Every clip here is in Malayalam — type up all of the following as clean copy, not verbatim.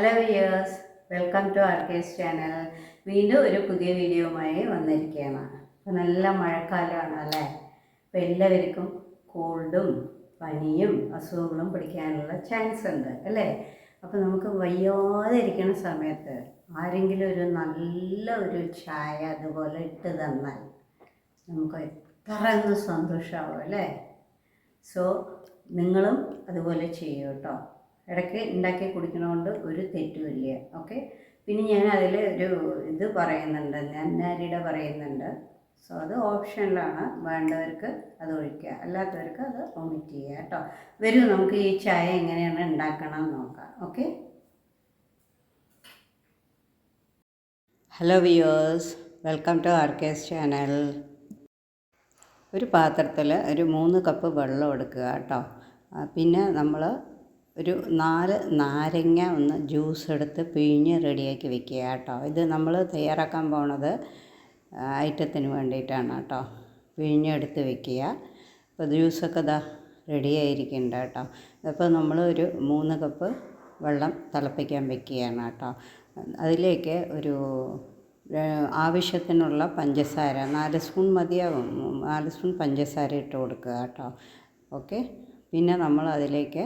ഹലോ വിയേഴ്സ്, വെൽക്കം ടു ആർക്കേസ് ചാനൽ. വീണ്ടും ഒരു പുതിയ വീഡിയോയുമായി വന്നിരിക്കുകയാണ്. അപ്പോൾ നല്ല മഴക്കാലമാണ് അല്ലേ? അപ്പോൾ എല്ലാവർക്കും കോൾഡും പനിയും അസുഖങ്ങളും പിടിക്കാനുള്ള ചാൻസ് ഉണ്ട് അല്ലേ? അപ്പോൾ നമുക്ക് വയ്യാതെ ഇരിക്കുന്ന സമയത്ത് ആരെങ്കിലും ഒരു നല്ല ഒരു ചായ അതുപോലെ ഇട്ട് തന്നാൽ നമുക്ക് എത്ര ഒന്ന് സന്തോഷമാവും അല്ലേ? സോ നിങ്ങളും അതുപോലെ ചെയ്യൂ കേട്ടോ. ഇടയ്ക്ക് ഉണ്ടാക്കി കുടിക്കണതുകൊണ്ട് ഒരു തെറ്റുമില്ല. ഓക്കെ. പിന്നെ ഞാൻ അതിൽ ഒരു ഇത് പറയുന്നുണ്ട്, നന്നാരിയുടെ പറയുന്നുണ്ട്. സോ അത് ഓപ്ഷനിലാണ്, വേണ്ടവർക്ക് അത് ഒഴിക്കുക, അല്ലാത്തവർക്ക് അത് ഒമിറ്റ് ചെയ്യുക കേട്ടോ. വരൂ നമുക്ക് ഈ ചായ എങ്ങനെയാണ് ഉണ്ടാക്കണം എന്ന് നോക്കാം. Okay. Hello viewers, welcome to ആർക്കേസ് ചാനൽ. ഒരു പാത്രത്തിൽ ഒരു 3 കപ്പ് വെള്ളം എടുക്കുക കേട്ടോ. പിന്നെ നമ്മൾ ഒരു 4 നാരങ്ങ ഒന്ന് ജ്യൂസ് എടുത്ത് പിഴിഞ്ഞ് റെഡിയാക്കി വെക്കുക കേട്ടോ. ഇത് നമ്മൾ തയ്യാറാക്കാൻ പോണത് ഐറ്റത്തിന് വേണ്ടിയിട്ടാണ് കേട്ടോ. പിഴിഞ്ഞെടുത്ത് വെക്കുക. അപ്പോൾ ജ്യൂസൊക്കെ ഇതാ റെഡി ആയിരിക്കുന്നുണ്ട് കേട്ടോ. അപ്പോൾ നമ്മൾ ഒരു 3 കപ്പ് വെള്ളം തിളപ്പിക്കാൻ വെക്കുകയാണ് കേട്ടോ. അതിലേക്ക് ഒരു ആവശ്യത്തിനുള്ള പഞ്ചസാര 4 സ്പൂൺ മതിയാവും. 4 സ്പൂൺ പഞ്ചസാര ഇട്ട് കൊടുക്കുക കേട്ടോ. ഓക്കെ. പിന്നെ നമ്മൾ അതിലേക്ക്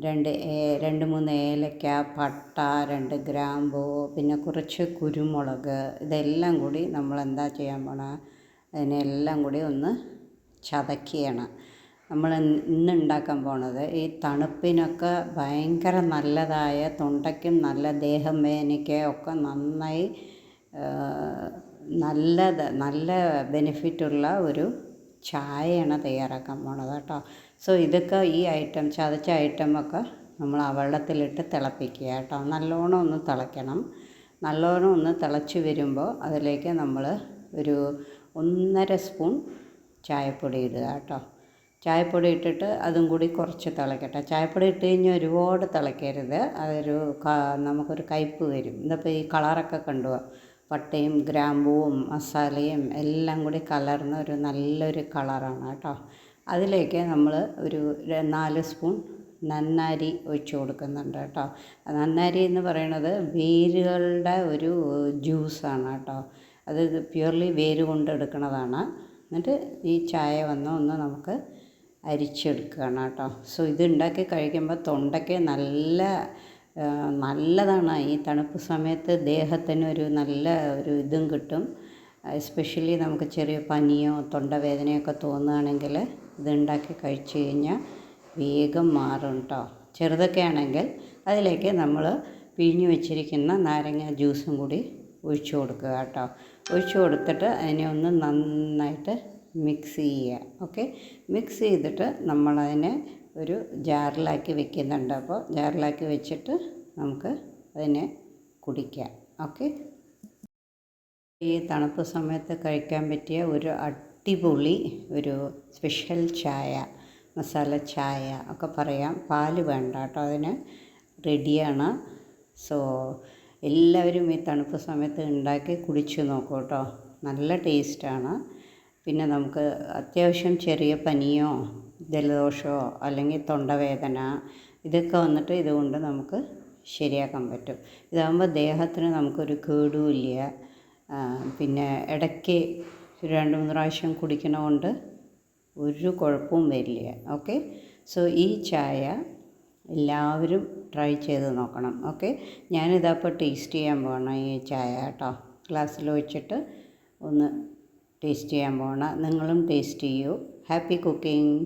2-3 ഏലക്ക, പട്ട, 2 ഗ്രാമ്പൂ, പിന്നെ കുറച്ച് കുരുമുളക്, ഇതെല്ലാം കൂടി നമ്മൾ എന്താ ചെയ്യാൻ പോണ, അതിനെല്ലാം കൂടി ഒന്ന് ചതക്കുകയാണ്. നമ്മൾ ഇന്ന് ഉണ്ടാക്കാൻ പോണത് ഈ തണുപ്പിനൊക്കെ ഭയങ്കര നല്ലതായ, തൊണ്ടയ്ക്കും നല്ല, ദേഹം വേദനയ്ക്ക് ഒക്കെ നന്നായി നല്ല ബെനിഫിറ്റുള്ള ഒരു ചായയാണ് തയ്യാറാക്കാൻ പോണത് കേട്ടോ. സോ ഇതൊക്കെ ഈ ഐറ്റം, ചതച്ച ഐറ്റമൊക്കെ നമ്മൾ ആ വെള്ളത്തിലിട്ട് തിളപ്പിക്കുക കേട്ടോ. നല്ലോണം ഒന്ന് തിളയ്ക്കണം. നല്ലോണം ഒന്ന് തിളച്ച് വരുമ്പോൾ അതിലേക്ക് നമ്മൾ ഒരു 1.5 സ്പൂൺ ചായപ്പൊടി ഇടുക കേട്ടോ. ചായപ്പൊടി ഇട്ടിട്ട് അതും കൂടി കുറച്ച് തിളയ്ക്കട്ടെ. ചായപ്പൊടി ഇട്ട് കഴിഞ്ഞാൽ ഒരുപാട് തിളയ്ക്കരുത്, അതൊരു നമുക്കൊരു കയ്പ്പ് വരും. ഇതിപ്പോൾ ഈ കളറൊക്കെ കണ്ടു, പട്ടയും ഗ്രാമ്പൂവും മസാലയും എല്ലാം കൂടി കലർന്ന ഒരു നല്ലൊരു കളറാണ് കേട്ടോ. അതിലേക്ക് നമ്മൾ ഒരു 4 സ്പൂൺ നന്നാരി ഒഴിച്ച് കൊടുക്കുന്നുണ്ട് കേട്ടോ. നന്നാരി എന്ന് പറയുന്നത് വേരുകളുടെ ഒരു ജ്യൂസാണ് കേട്ടോ. അത് പ്യുവർലി വേര് കൊണ്ടെടുക്കുന്നതാണ്. എന്നിട്ട് ഈ ചായ ഒന്ന് നമുക്ക് അരിച്ചെടുക്കുകയാണ് കേട്ടോ. സോ ഇത് ഉണ്ടാക്കി കഴിക്കുമ്പോൾ തൊണ്ടയ്ക്ക് നല്ലതാണ്. ഈ തണുപ്പ് സമയത്ത് ദേഹത്തിന് ഒരു നല്ല ഒരു ഇതും കിട്ടും. എസ്പെഷ്യലി നമുക്ക് ചെറിയ പനിയോ തൊണ്ടവേദനയൊക്കെ തോന്നുകയാണെങ്കിൽ ഇതുണ്ടാക്കി കഴിച്ച് കഴിഞ്ഞാൽ വേഗം മാറും കേട്ടോ. ചെറുതൊക്കെ ആണെങ്കിൽ അതിലേക്ക് നമ്മൾ പിഴിഞ്ഞ് വെച്ചിരിക്കുന്ന നാരങ്ങ ജ്യൂസും കൂടി ഒഴിച്ചു കൊടുക്കുക കേട്ടോ. ഒഴിച്ചു കൊടുത്തിട്ട് അതിനെ ഒന്ന് നന്നായിട്ട് മിക്സ് ചെയ്യുക. ഓക്കെ. മിക്സ് ചെയ്തിട്ട് നമ്മളതിനെ ഒരു ജാറിലാക്കി വെക്കുന്നുണ്ട്. അപ്പോൾ ജാറിലാക്കി വെച്ചിട്ട് നമുക്ക് അതിനെ കുടിക്കാം. ഓക്കെ. ഈ തണുപ്പ് സമയത്ത് കഴിക്കാൻ പറ്റിയ ഒരു അടിപൊളി ഒരു സ്പെഷ്യൽ ചായ, മസാല ചായ ഒക്കെ പറയാം. പാല് വേണ്ട കേട്ടോ, അതിന് റെഡിയാണ്. സോ എല്ലാവരും ഈ തണുപ്പ് സമയത്ത് ഉണ്ടാക്കി കുടിച്ച് നോക്കൂ കേട്ടോ. നല്ല ടേസ്റ്റാണ്. പിന്നെ നമുക്ക് അത്യാവശ്യം ചെറിയ പനിയോ ജലദോഷമോ അല്ലെങ്കിൽ തൊണ്ടവേദന ഇതൊക്കെ വന്നിട്ട് ഇതുകൊണ്ട് നമുക്ക് ശരിയാക്കാൻ പറ്റും. ഇതാകുമ്പോൾ ദേഹത്തിന് നമുക്കൊരു കേടുമില്ല. പിന്നെ ഇടയ്ക്ക് 2-3 പ്രാവശ്യം കുടിക്കണതുകൊണ്ട് ഒരു കുഴപ്പവും വരില്ല. ഓക്കെ. സോ ഈ ചായ എല്ലാവരും ട്രൈ ചെയ്ത് നോക്കണം. ഓക്കെ. ഞാനിതപ്പോൾ ടേസ്റ്റ് ചെയ്യാൻ പോകണം ഈ ചായ കേട്ടോ. ഗ്ലാസ്സിൽ ഒഴിച്ചിട്ട് ഒന്ന് ടേസ്റ്റ് ചെയ്യാൻ പോകണം. നിങ്ങളും ടേസ്റ്റ് ചെയ്യൂ. Happy cooking.